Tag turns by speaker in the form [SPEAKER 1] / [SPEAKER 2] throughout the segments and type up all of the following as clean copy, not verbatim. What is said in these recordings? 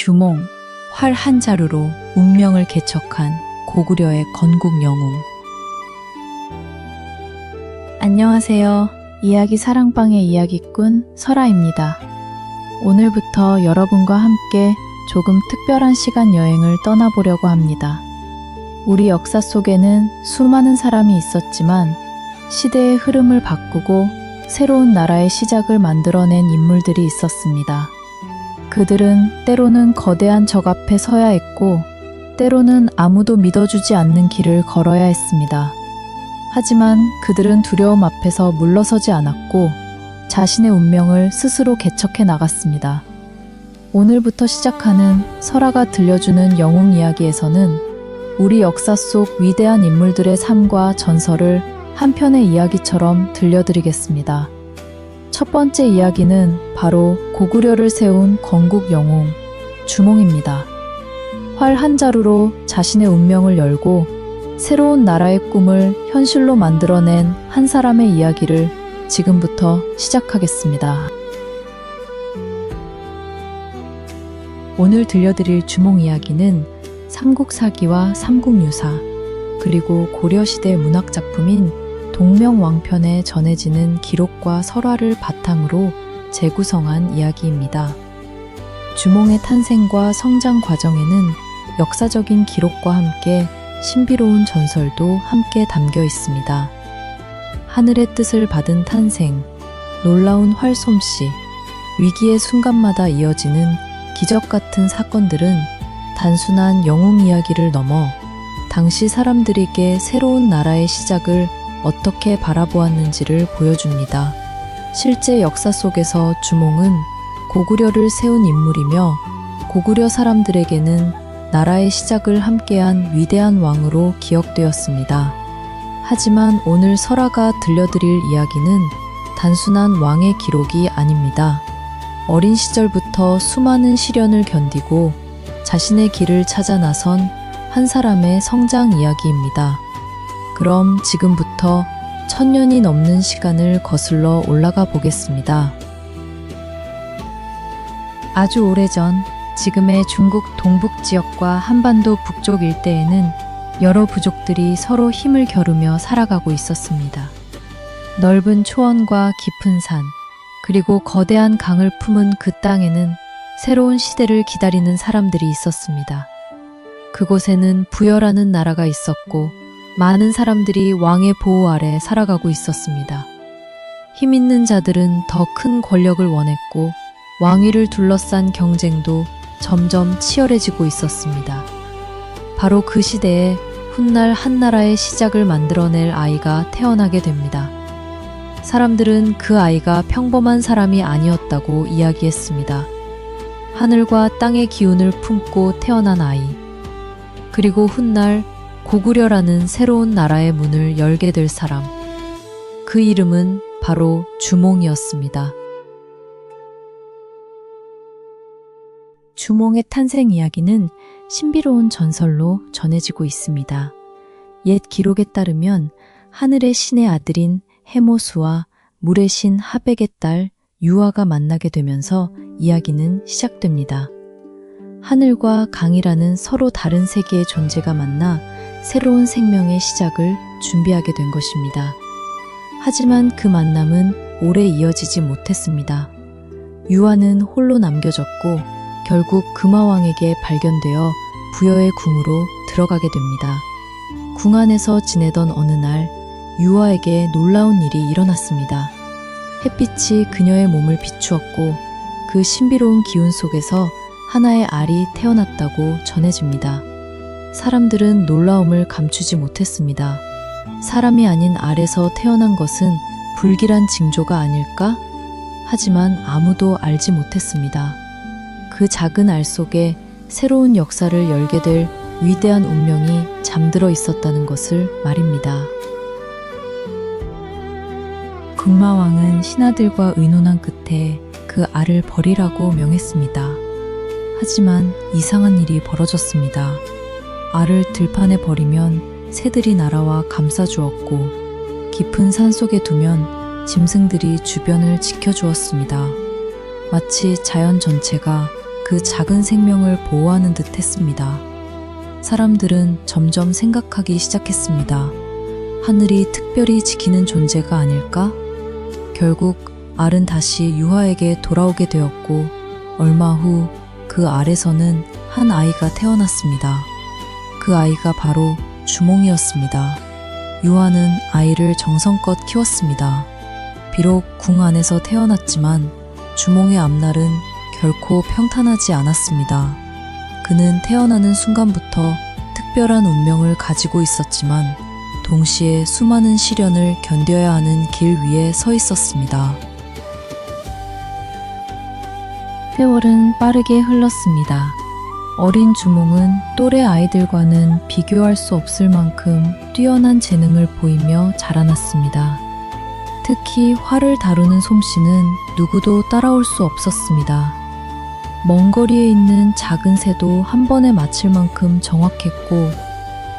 [SPEAKER 1] 주몽, 활 한 자루로 운명을 개척한 고구려의 건국 영웅. 안녕하세요. 이야기 사랑방의 이야기꾼 설아입니다. 오늘부터 여러분과 함께 조금 특별한 시간 여행을 떠나보려고 합니다. 우리 역사 속에는 수많은 사람이 있었지만 시대의 흐름을 바꾸고 새로운 나라의 시작을 만들어낸 인물들이 있었습니다. 그들은 때로는 거대한 적 앞에 서야 했고 때로는 아무도 믿어주지 않는 길을 걸어야 했습니다. 하지만 그들은 두려움 앞에서 물러서지 않았고 자신의 운명을 스스로 개척해 나갔습니다. 오늘부터 시작하는 설아가 들려주는 영웅 이야기에서는 우리 역사 속 위대한 인물들의 삶과 전설을 한 편의 이야기처럼 들려드리겠습니다. 첫 번째 이야기는 바로 고구려를 세운 건국 영웅 주몽입니다. 활 한 자루로 자신의 운명을 열고 새로운 나라의 꿈을 현실로 만들어낸 한 사람의 이야기를 지금부터 시작하겠습니다. 오늘 들려드릴 주몽 이야기는 삼국사기와 삼국유사, 그리고 고려시대 문학작품인 동명왕편에 전해지는 기록과 설화를 바탕으로 재구성한 이야기입니다. 주몽의 탄생과 성장 과정에는 역사적인 기록과 함께 신비로운 전설도 함께 담겨 있습니다. 하늘의 뜻을 받은 탄생, 놀라운 활솜씨, 위기의 순간마다 이어지는 기적 같은 사건들은 단순한 영웅 이야기를 넘어 당시 사람들에게 새로운 나라의 시작을 어떻게 바라보았는지를 보여줍니다. 실제 역사 속에서 주몽은 고구려를 세운 인물이며 고구려 사람들에게는 나라의 시작을 함께한 위대한 왕으로 기억되었습니다. 하지만 오늘 설아가 들려드릴 이야기는 단순한 왕의 기록이 아닙니다. 어린 시절부터 수많은 시련을 견디고 자신의 길을 찾아 나선 한 사람의 성장 이야기입니다. 그럼 지금부터 1000년이 넘는 시간을 거슬러 올라가 보겠습니다. 아주 오래전 지금의 중국 동북 지역과 한반도 북쪽 일대에는 여러 부족들이 서로 힘을 겨루며 살아가고 있었습니다. 넓은 초원과 깊은 산, 그리고 거대한 강을 품은 그 땅에는 새로운 시대를 기다리는 사람들이 있었습니다. 그곳에는 부여라는 나라가 있었고 많은 사람들이 왕의 보호 아래 살아가고 있었습니다. 힘 있는 자들은 더 큰 권력을 원했고 왕위를 둘러싼 경쟁도 점점 치열해지고 있었습니다. 바로 그 시대에 훗날 한 나라의 시작을 만들어낼 아이가 태어나게 됩니다. 사람들은 그 아이가 평범한 사람이 아니었다고 이야기했습니다. 하늘과 땅의 기운을 품고 태어난 아이, 그리고 훗날 고구려라는 새로운 나라의 문을 열게 될 사람, 그 이름은 바로 주몽이었습니다. 주몽의 탄생 이야기는 신비로운 전설로 전해지고 있습니다. 옛 기록에 따르면 하늘의 신의 아들인 해모수와 물의 신 하백의 딸 유아가 만나게 되면서 이야기는 시작됩니다. 하늘과 강이라는 서로 다른 세계의 존재가 만나 새로운 생명의 시작을 준비하게 된 것입니다. 하지만 그 만남은 오래 이어지지 못했습니다. 유아는 홀로 남겨졌고 결국 금화왕에게 발견되어 부여의 궁으로 들어가게 됩니다. 궁 안에서 지내던 어느 날 유아에게 놀라운 일이 일어났습니다. 햇빛이 그녀의 몸을 비추었고 그 신비로운 기운 속에서 하나의 알이 태어났다고 전해집니다. 사람들은 놀라움을 감추지 못했습니다. 사람이 아닌 알에서 태어난 것은 불길한 징조가 아닐까? 하지만 아무도 알지 못했습니다. 그 작은 알 속에 새로운 역사를 열게 될 위대한 운명이 잠들어 있었다는 것을 말입니다. 금마왕은 신하들과 의논한 끝에 그 알을 버리라고 명했습니다. 하지만 이상한 일이 벌어졌습니다. 알을 들판에 버리면 새들이 날아와 감싸주었고 깊은 산속에 두면 짐승들이 주변을 지켜주었습니다. 마치 자연 전체가 그 작은 생명을 보호하는 듯 했습니다. 사람들은 점점 생각하기 시작했습니다. 하늘이 특별히 지키는 존재가 아닐까? 결국 알은 다시 유하에게 돌아오게 되었고 얼마 후 그 알에서는 한 아이가 태어났습니다. 그 아이가 바로 주몽이었습니다. 유하는 아이를 정성껏 키웠습니다. 비록 궁 안에서 태어났지만 주몽의 앞날은 결코 평탄하지 않았습니다. 그는 태어나는 순간부터 특별한 운명을 가지고 있었지만 동시에 수많은 시련을 견뎌야 하는 길 위에 서 있었습니다. 세월은 빠르게 흘렀습니다. 어린 주몽은 또래 아이들과는 비교할 수 없을 만큼 뛰어난 재능을 보이며 자라났습니다. 특히 활을 다루는 솜씨는 누구도 따라올 수 없었습니다. 먼 거리에 있는 작은 새도 한 번에 맞힐 만큼 정확했고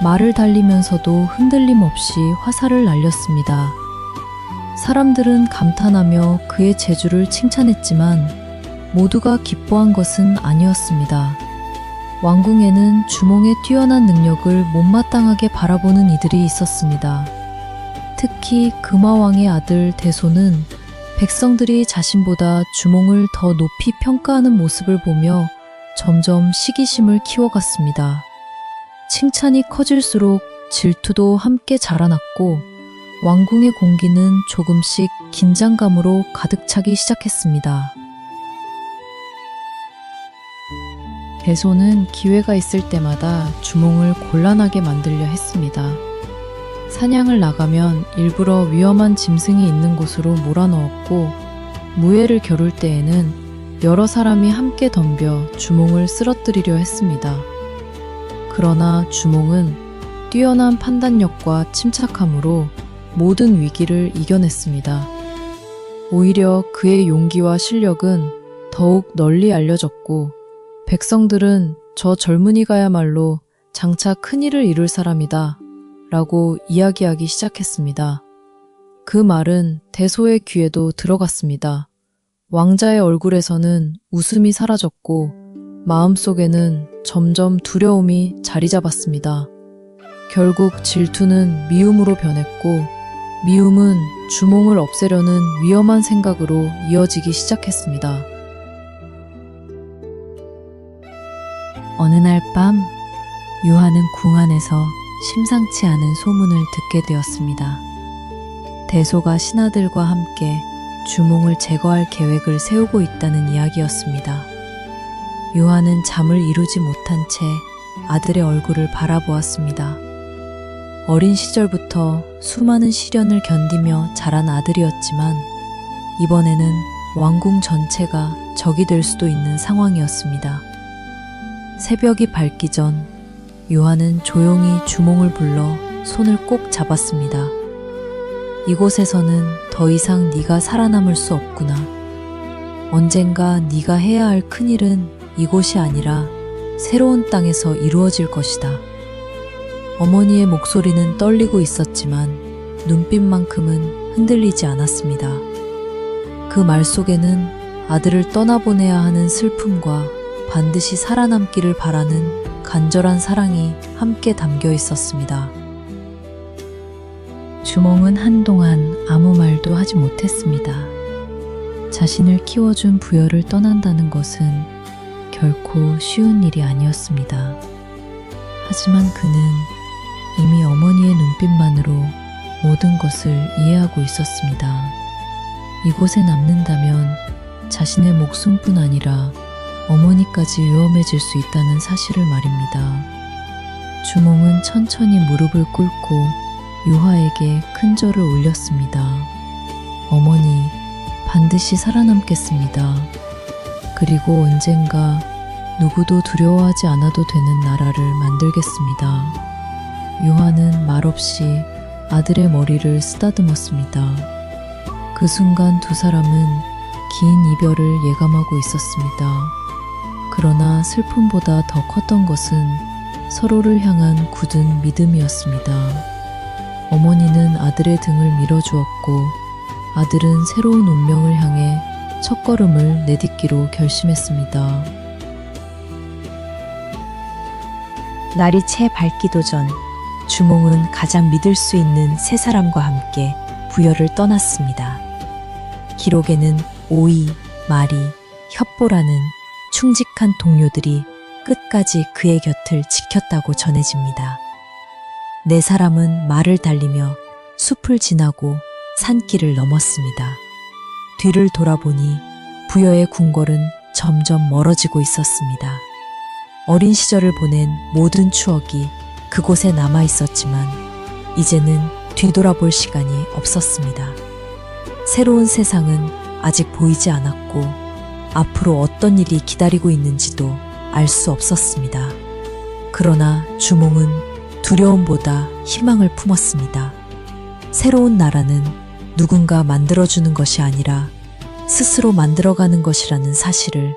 [SPEAKER 1] 말을 달리면서도 흔들림 없이 화살을 날렸습니다. 사람들은 감탄하며 그의 재주를 칭찬했지만 모두가 기뻐한 것은 아니었습니다. 왕궁에는 주몽의 뛰어난 능력을 못마땅하게 바라보는 이들이 있었습니다. 특히 금화왕의 아들 대소는 백성들이 자신보다 주몽을 더 높이 평가하는 모습을 보며 점점 시기심을 키워갔습니다. 칭찬이 커질수록 질투도 함께 자라났고 왕궁의 공기는 조금씩 긴장감으로 가득 차기 시작했습니다. 대소는 기회가 있을 때마다 주몽을 곤란하게 만들려 했습니다. 사냥을 나가면 일부러 위험한 짐승이 있는 곳으로 몰아넣었고 무예를 겨룰 때에는 여러 사람이 함께 덤벼 주몽을 쓰러뜨리려 했습니다. 그러나 주몽은 뛰어난 판단력과 침착함으로 모든 위기를 이겨냈습니다. 오히려 그의 용기와 실력은 더욱 널리 알려졌고 백성들은 저 젊은이가야말로 장차 큰일을 이룰 사람이다 라고 이야기하기 시작했습니다. 그 말은 대소의 귀에도 들어갔습니다. 왕자의 얼굴에서는 웃음이 사라졌고 마음속에는 점점 두려움이 자리 잡았습니다. 결국 질투는 미움으로 변했고 미움은 주몽을 없애려는 위험한 생각으로 이어지기 시작했습니다. 어느 날 밤 유하는 궁 안에서 심상치 않은 소문을 듣게 되었습니다. 대소가 신하들과 함께 주몽을 제거할 계획을 세우고 있다는 이야기였습니다. 유하는 잠을 이루지 못한 채 아들의 얼굴을 바라보았습니다. 어린 시절부터 수많은 시련을 견디며 자란 아들이었지만 이번에는 왕궁 전체가 적이 될 수도 있는 상황이었습니다. 새벽이 밝기 전 유하는 조용히 주몽을 불러 손을 꼭 잡았습니다. 이곳에서는 더 이상 네가 살아남을 수 없구나. 언젠가 네가 해야 할 큰일은 이곳이 아니라 새로운 땅에서 이루어질 것이다. 어머니의 목소리는 떨리고 있었지만 눈빛만큼은 흔들리지 않았습니다. 그 말 속에는 아들을 떠나보내야 하는 슬픔과 반드시 살아남기를 바라는 간절한 사랑이 함께 담겨 있었습니다. 주몽은 한동안 아무 말도 하지 못했습니다. 자신을 키워준 부여를 떠난다는 것은 결코 쉬운 일이 아니었습니다. 하지만 그는 이미 어머니의 눈빛만으로 모든 것을 이해하고 있었습니다. 이곳에 남는다면 자신의 목숨뿐 아니라 어머니까지 위험해질 수 있다는 사실을 말입니다. 주몽은 천천히 무릎을 꿇고 유하에게 큰 절을 올렸습니다. 어머니, 반드시 살아남겠습니다. 그리고 언젠가 누구도 두려워하지 않아도 되는 나라를 만들겠습니다. 유하는 말없이 아들의 머리를 쓰다듬었습니다. 그 순간 두 사람은 긴 이별을 예감하고 있었습니다. 그러나 슬픔보다 더 컸던 것은 서로를 향한 굳은 믿음이었습니다. 어머니는 아들의 등을 밀어주었고 아들은 새로운 운명을 향해 첫걸음을 내딛기로 결심했습니다. 날이 채 밝기도 전 주몽은 가장 믿을 수 있는 세 사람과 함께 부여를 떠났습니다. 기록에는 오이, 마리, 협보라는 충직한 동료들이 끝까지 그의 곁을 지켰다고 전해집니다. 네 사람은 말을 달리며 숲을 지나고 산길을 넘었습니다. 뒤를 돌아보니 부여의 궁궐은 점점 멀어지고 있었습니다. 어린 시절을 보낸 모든 추억이 그곳에 남아 있었지만 이제는 뒤돌아볼 시간이 없었습니다. 새로운 세상은 아직 보이지 않았고 앞으로 어떤 일이 기다리고 있는지도 알 수 없었습니다. 그러나 주몽은 두려움보다 희망을 품었습니다. 새로운 나라는 누군가 만들어주는 것이 아니라 스스로 만들어가는 것이라는 사실을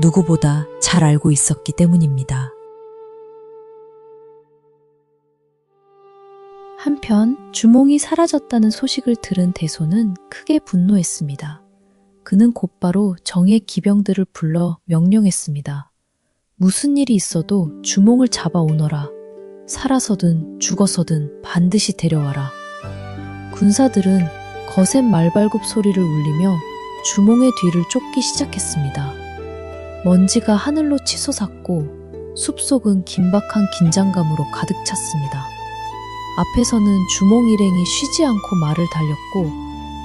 [SPEAKER 1] 누구보다 잘 알고 있었기 때문입니다. 한편 주몽이 사라졌다는 소식을 들은 대소는 크게 분노했습니다. 그는 곧바로 정의 기병들을 불러 명령했습니다. 무슨 일이 있어도 주몽을 잡아오너라. 살아서든 죽어서든 반드시 데려와라. 군사들은 거센 말발굽 소리를 울리며 주몽의 뒤를 쫓기 시작했습니다. 먼지가 하늘로 치솟았고 숲속은 긴박한 긴장감으로 가득 찼습니다. 앞에서는 주몽 일행이 쉬지 않고 말을 달렸고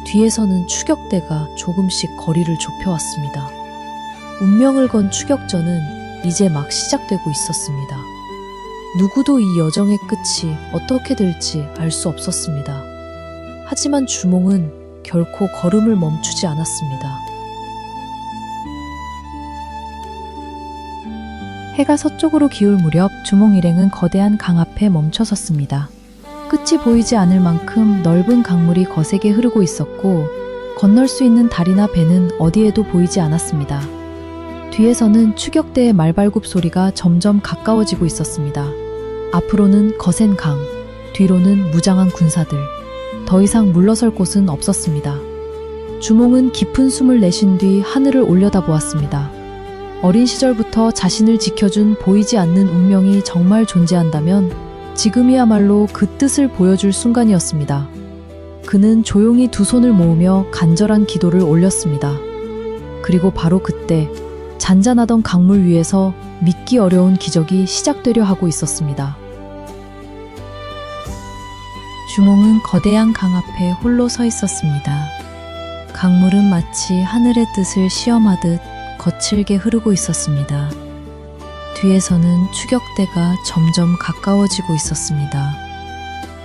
[SPEAKER 1] 뒤에서는 추격대가 조금씩 거리를 좁혀왔습니다. 운명을 건 추격전은 이제 막 시작되고 있었습니다. 누구도 이 여정의 끝이 어떻게 될지 알 수 없었습니다. 하지만 주몽은 결코 걸음을 멈추지 않았습니다. 해가 서쪽으로 기울 무렵 주몽 일행은 거대한 강 앞에 멈춰섰습니다. 끝이 보이지 않을 만큼 넓은 강물이 거세게 흐르고 있었고 건널 수 있는 다리나 배는 어디에도 보이지 않았습니다. 뒤에서는 추격대의 말발굽 소리가 점점 가까워지고 있었습니다. 앞으로는 거센 강, 뒤로는 무장한 군사들. 더 이상 물러설 곳은 없었습니다. 주몽은 깊은 숨을 내쉰 뒤 하늘을 올려다보았습니다. 어린 시절부터 자신을 지켜준 보이지 않는 운명이 정말 존재한다면 지금이야말로 그 뜻을 보여줄 순간이었습니다. 그는 조용히 두 손을 모으며 간절한 기도를 올렸습니다. 그리고 바로 그때 잔잔하던 강물 위에서 믿기 어려운 기적이 시작되려 하고 있었습니다. 주몽은 거대한 강 앞에 홀로 서 있었습니다. 강물은 마치 하늘의 뜻을 시험하듯 거칠게 흐르고 있었습니다. 뒤에서는 추격대가 점점 가까워지고 있었습니다.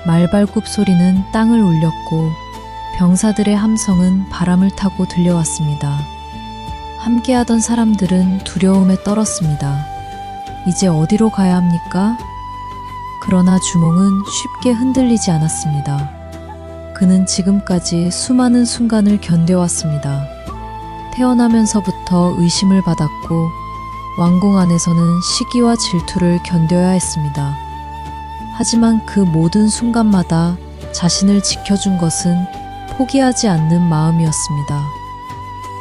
[SPEAKER 1] 말발굽 소리는 땅을 울렸고 병사들의 함성은 바람을 타고 들려왔습니다. 함께하던 사람들은 두려움에 떨었습니다. 이제 어디로 가야 합니까? 그러나 주몽은 쉽게 흔들리지 않았습니다. 그는 지금까지 수많은 순간을 견뎌왔습니다. 태어나면서부터 의심을 받았고 왕궁 안에서는 시기와 질투를 견뎌야 했습니다. 하지만 그 모든 순간마다 자신을 지켜준 것은 포기하지 않는 마음이었습니다.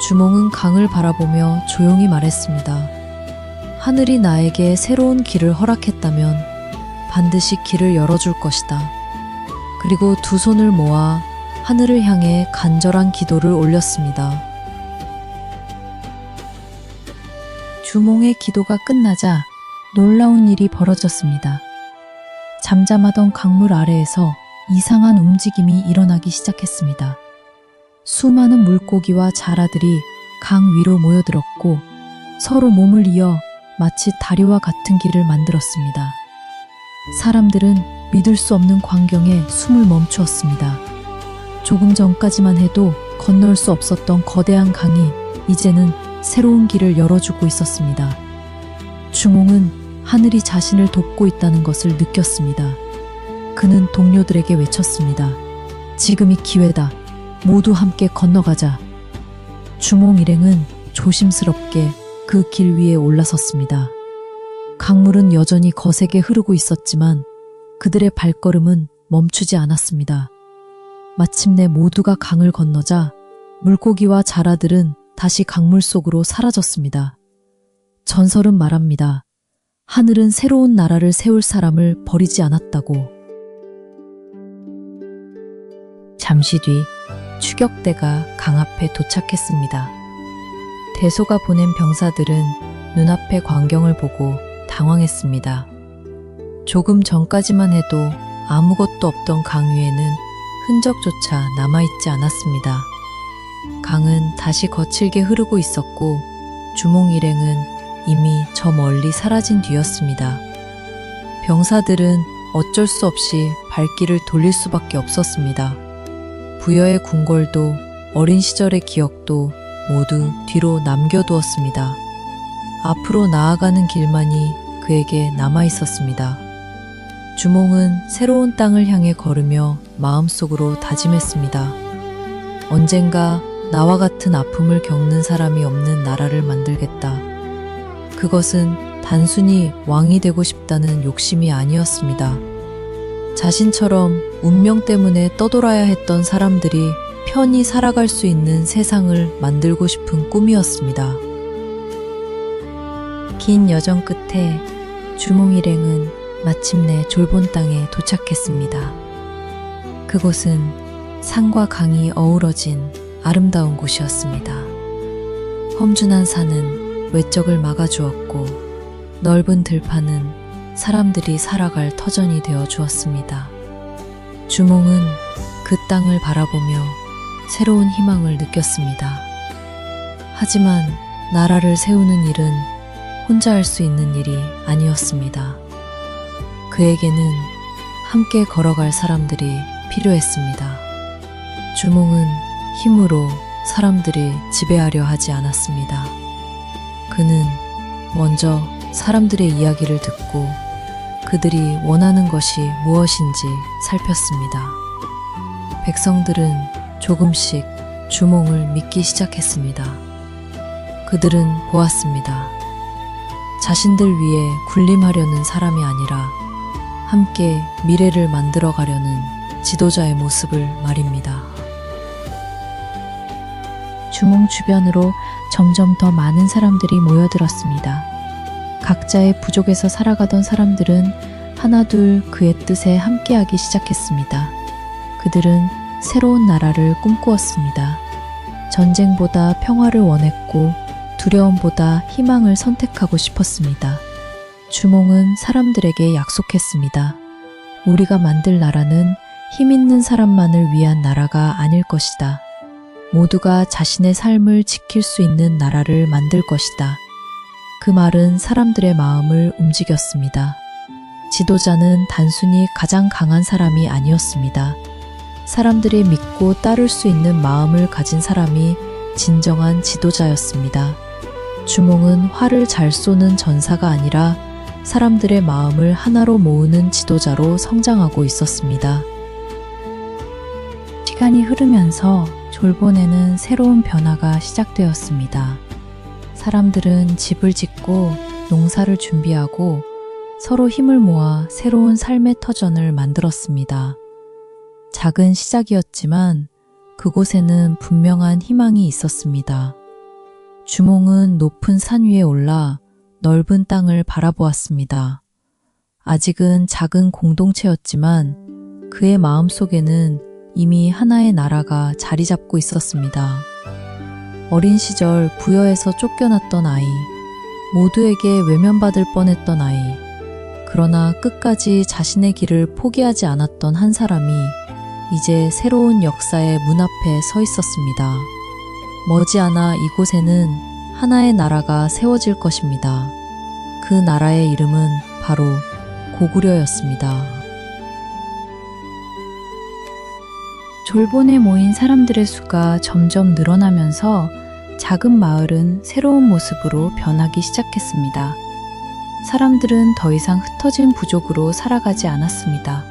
[SPEAKER 1] 주몽은 강을 바라보며 조용히 말했습니다. 하늘이 나에게 새로운 길을 허락했다면 반드시 길을 열어줄 것이다. 그리고 두 손을 모아 하늘을 향해 간절한 기도를 올렸습니다. 주몽의 기도가 끝나자 놀라운 일이 벌어졌습니다. 잠잠하던 강물 아래에서 이상한 움직임이 일어나기 시작했습니다. 수많은 물고기와 자라들이 강 위로 모여들었고 서로 몸을 이어 마치 다리와 같은 길을 만들었습니다. 사람들은 믿을 수 없는 광경에 숨을 멈추었습니다. 조금 전까지만 해도 건널 수 없었던 거대한 강이 이제는 새로운 길을 열어주고 있었습니다. 주몽은 하늘이 자신을 돕고 있다는 것을 느꼈습니다. 그는 동료들에게 외쳤습니다. 지금이 기회다. 모두 함께 건너가자. 주몽 일행은 조심스럽게 그 길 위에 올라섰습니다. 강물은 여전히 거세게 흐르고 있었지만 그들의 발걸음은 멈추지 않았습니다. 마침내 모두가 강을 건너자 물고기와 자라들은 다시 강물 속으로 사라졌습니다. 전설은 말합니다. 하늘은 새로운 나라를 세울 사람을 버리지 않았다고. 잠시 뒤 추격대가 강 앞에 도착했습니다. 대소가 보낸 병사들은 눈앞의 광경을 보고 당황했습니다. 조금 전까지만 해도 아무것도 없던 강 위에는 흔적조차 남아있지 않았습니다. 강은 다시 거칠게 흐르고 있었고 주몽 일행은 이미 저 멀리 사라진 뒤였습니다. 병사들은 어쩔 수 없이 발길을 돌릴 수밖에 없었습니다. 부여의 궁궐도 어린 시절의 기억도 모두 뒤로 남겨두었습니다. 앞으로 나아가는 길만이 그에게 남아있었습니다. 주몽은 새로운 땅을 향해 걸으며 마음속으로 다짐했습니다. 언젠가 나와 같은 아픔을 겪는 사람이 없는 나라를 만들겠다. 그것은 단순히 왕이 되고 싶다는 욕심이 아니었습니다. 자신처럼 운명 때문에 떠돌아야 했던 사람들이 편히 살아갈 수 있는 세상을 만들고 싶은 꿈이었습니다. 긴 여정 끝에 주몽 일행은 마침내 졸본 땅에 도착했습니다. 그곳은 산과 강이 어우러진 아름다운 곳이었습니다. 험준한 산은 외적을 막아주었고 넓은 들판은 사람들이 살아갈 터전이 되어 주었습니다. 주몽은 그 땅을 바라보며 새로운 희망을 느꼈습니다. 하지만 나라를 세우는 일은 혼자 할 수 있는 일이 아니었습니다. 그에게는 함께 걸어갈 사람들이 필요했습니다. 주몽은 힘으로 사람들이 지배하려 하지 않았습니다. 그는 먼저 사람들의 이야기를 듣고 그들이 원하는 것이 무엇인지 살폈습니다. 백성들은 조금씩 주몽을 믿기 시작했습니다. 그들은 보았습니다. 자신들 위해 군림하려는 사람이 아니라 함께 미래를 만들어가려는 지도자의 모습을 말입니다. 주몽 주변으로 점점 더 많은 사람들이 모여들었습니다. 각자의 부족에서 살아가던 사람들은 하나둘 그의 뜻에 함께하기 시작했습니다. 그들은 새로운 나라를 꿈꾸었습니다. 전쟁보다 평화를 원했고 두려움보다 희망을 선택하고 싶었습니다. 주몽은 사람들에게 약속했습니다. 우리가 만들 나라는 힘 있는 사람만을 위한 나라가 아닐 것이다. 모두가 자신의 삶을 지킬 수 있는 나라를 만들 것이다. 그 말은 사람들의 마음을 움직였습니다. 지도자는 단순히 가장 강한 사람이 아니었습니다. 사람들이 믿고 따를 수 있는 마음을 가진 사람이 진정한 지도자였습니다. 주몽은 활을 잘 쏘는 전사가 아니라 사람들의 마음을 하나로 모으는 지도자로 성장하고 있었습니다. 시간이 흐르면서 졸본에는 새로운 변화가 시작되었습니다. 사람들은 집을 짓고 농사를 준비하고 서로 힘을 모아 새로운 삶의 터전을 만들었습니다. 작은 시작이었지만 그곳에는 분명한 희망이 있었습니다. 주몽은 높은 산 위에 올라 넓은 땅을 바라보았습니다. 아직은 작은 공동체였지만 그의 마음속에는 이미 하나의 나라가 자리 잡고 있었습니다. 어린 시절 부여에서 쫓겨났던 아이, 모두에게 외면받을 뻔했던 아이, 그러나 끝까지 자신의 길을 포기하지 않았던 한 사람이 이제 새로운 역사의 문 앞에 서 있었습니다. 머지않아 이곳에는 하나의 나라가 세워질 것입니다. 그 나라의 이름은 바로 고구려였습니다. 졸본에 모인 사람들의 수가 점점 늘어나면서 작은 마을은 새로운 모습으로 변하기 시작했습니다. 사람들은 더 이상 흩어진 부족으로 살아가지 않았습니다.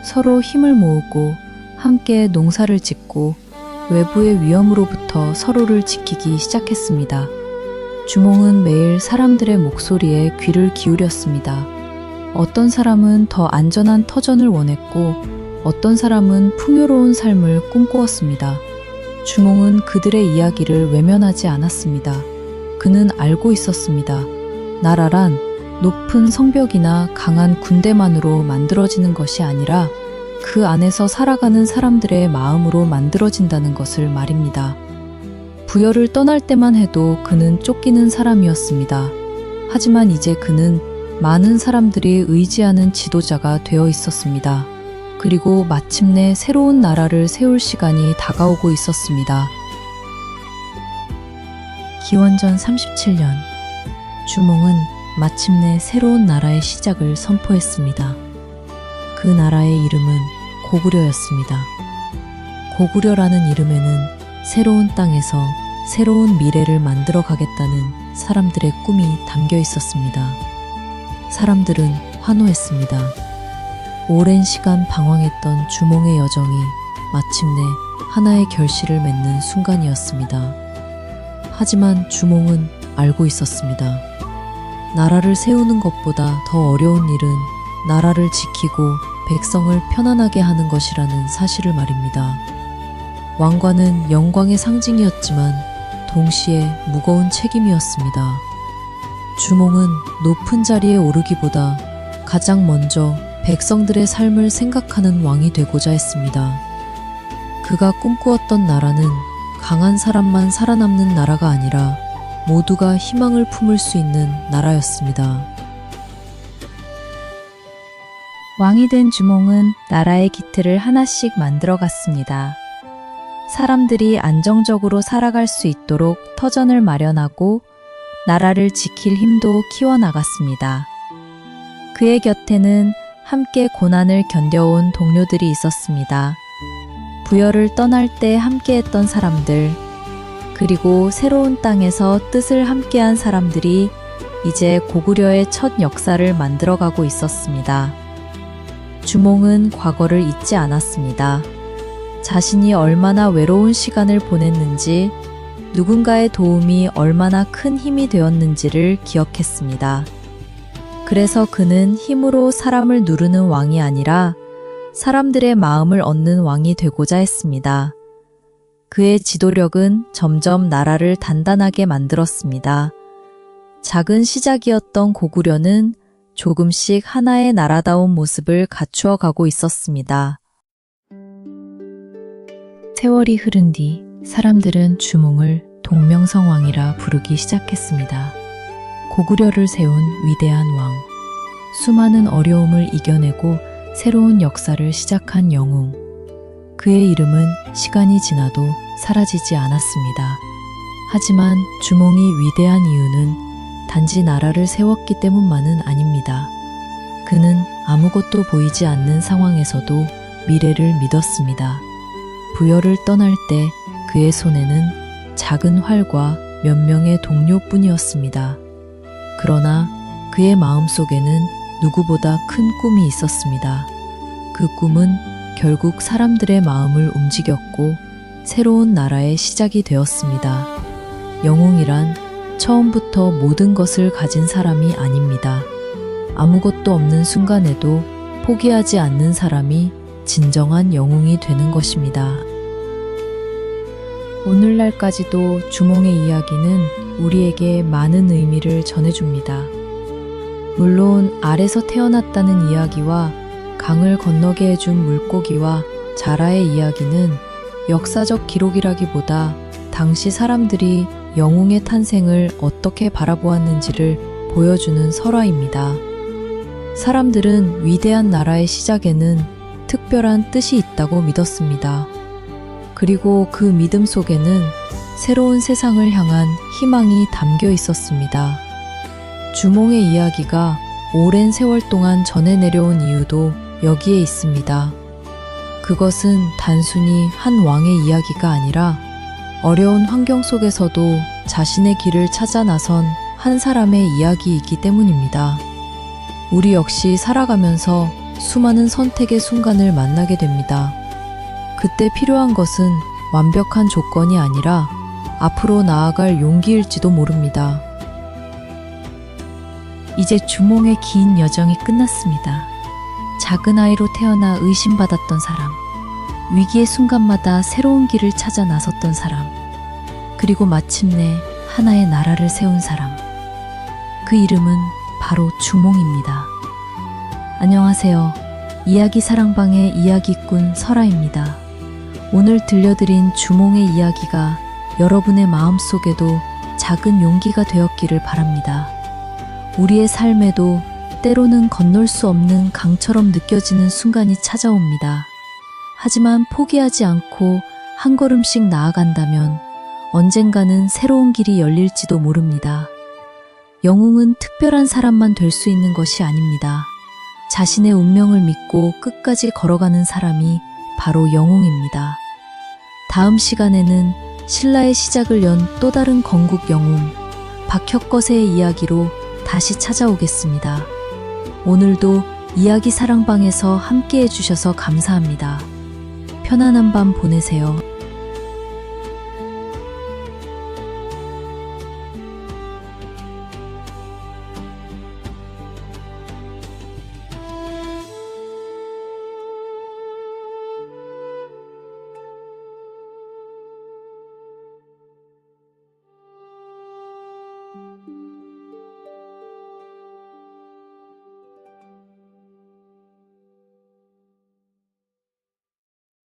[SPEAKER 1] 서로 힘을 모으고 함께 농사를 짓고 외부의 위험으로부터 서로를 지키기 시작했습니다. 주몽은 매일 사람들의 목소리에 귀를 기울였습니다. 어떤 사람은 더 안전한 터전을 원했고 어떤 사람은 풍요로운 삶을 꿈꾸었습니다. 주몽은 그들의 이야기를 외면하지 않았습니다. 그는 알고 있었습니다. 나라란 높은 성벽이나 강한 군대만으로 만들어지는 것이 아니라 그 안에서 살아가는 사람들의 마음으로 만들어진다는 것을 말입니다. 부여를 떠날 때만 해도 그는 쫓기는 사람이었습니다. 하지만 이제 그는 많은 사람들이 의지하는 지도자가 되어 있었습니다. 그리고 마침내 새로운 나라를 세울 시간이 다가오고 있었습니다. 기원전 37년, 주몽은 마침내 새로운 나라의 시작을 선포했습니다. 그 나라의 이름은 고구려였습니다. 고구려라는 이름에는 새로운 땅에서 새로운 미래를 만들어 가겠다는 사람들의 꿈이 담겨 있었습니다. 사람들은 환호했습니다. 오랜 시간 방황했던 주몽의 여정이 마침내 하나의 결실을 맺는 순간이었습니다. 하지만 주몽은 알고 있었습니다. 나라를 세우는 것보다 더 어려운 일은 나라를 지키고 백성을 편안하게 하는 것이라는 사실을 말입니다. 왕관은 영광의 상징이었지만 동시에 무거운 책임이었습니다. 주몽은 높은 자리에 오르기보다 가장 먼저 백성들의 삶을 생각하는 왕이 되고자 했습니다. 그가 꿈꾸었던 나라는 강한 사람만 살아남는 나라가 아니라 모두가 희망을 품을 수 있는 나라였습니다. 왕이 된 주몽은 나라의 기틀을 하나씩 만들어 갔습니다. 사람들이 안정적으로 살아갈 수 있도록 터전을 마련하고 나라를 지킬 힘도 키워나갔습니다. 그의 곁에는 함께 고난을 견뎌온 동료들이 있었습니다. 부여를 떠날 때 함께했던 사람들, 그리고 새로운 땅에서 뜻을 함께한 사람들이 이제 고구려의 첫 역사를 만들어가고 있었습니다. 주몽은 과거를 잊지 않았습니다. 자신이 얼마나 외로운 시간을 보냈는지, 누군가의 도움이 얼마나 큰 힘이 되었는지를 기억했습니다. 그래서 그는 힘으로 사람을 누르는 왕이 아니라 사람들의 마음을 얻는 왕이 되고자 했습니다. 그의 지도력은 점점 나라를 단단하게 만들었습니다. 작은 시작이었던 고구려는 조금씩 하나의 나라다운 모습을 갖추어 가고 있었습니다. 세월이 흐른 뒤 사람들은 주몽을 동명성왕이라 부르기 시작했습니다. 고구려를 세운 위대한 왕, 수많은 어려움을 이겨내고 새로운 역사를 시작한 영웅. 그의 이름은 시간이 지나도 사라지지 않았습니다. 하지만 주몽이 위대한 이유는 단지 나라를 세웠기 때문만은 아닙니다. 그는 아무것도 보이지 않는 상황에서도 미래를 믿었습니다. 부여를 떠날 때 그의 손에는 작은 활과 몇 명의 동료뿐이었습니다. 그러나 그의 마음속에는 누구보다 큰 꿈이 있었습니다. 그 꿈은 결국 사람들의 마음을 움직였고 새로운 나라의 시작이 되었습니다. 영웅이란 처음부터 모든 것을 가진 사람이 아닙니다. 아무것도 없는 순간에도 포기하지 않는 사람이 진정한 영웅이 되는 것입니다. 오늘날까지도 주몽의 이야기는 우리에게 많은 의미를 전해줍니다. 물론 알에서 태어났다는 이야기와 강을 건너게 해준 물고기와 자라의 이야기는 역사적 기록이라기보다 당시 사람들이 영웅의 탄생을 어떻게 바라보았는지를 보여주는 설화입니다. 사람들은 위대한 나라의 시작에는 특별한 뜻이 있다고 믿었습니다. 그리고 그 믿음 속에는 새로운 세상을 향한 희망이 담겨 있었습니다. 주몽의 이야기가 오랜 세월 동안 전해 내려온 이유도 여기에 있습니다. 그것은 단순히 한 왕의 이야기가 아니라 어려운 환경 속에서도 자신의 길을 찾아 나선 한 사람의 이야기이기 때문입니다. 우리 역시 살아가면서 수많은 선택의 순간을 만나게 됩니다. 그때 필요한 것은 완벽한 조건이 아니라 앞으로 나아갈 용기일지도 모릅니다. 이제 주몽의 긴 여정이 끝났습니다. 작은 아이로 태어나 의심받았던 사람, 위기의 순간마다 새로운 길을 찾아 나섰던 사람, 그리고 마침내 하나의 나라를 세운 사람. 그 이름은 바로 주몽입니다. 안녕하세요. 이야기 사랑방의 이야기꾼 설아입니다. 오늘 들려드린 주몽의 이야기가 여러분의 마음속에도 작은 용기가 되었기를 바랍니다. 우리의 삶에도 때로는 건널 수 없는 강처럼 느껴지는 순간이 찾아옵니다. 하지만 포기하지 않고 한 걸음씩 나아간다면 언젠가는 새로운 길이 열릴지도 모릅니다. 영웅은 특별한 사람만 될 수 있는 것이 아닙니다. 자신의 운명을 믿고 끝까지 걸어가는 사람이 바로 영웅입니다. 다음 시간에는 신라의 시작을 연 또 다른 건국 영웅 박혁거세의 이야기로 다시 찾아오겠습니다. 오늘도 이야기 사랑방에서 함께 해주셔서 감사합니다. 편안한 밤 보내세요.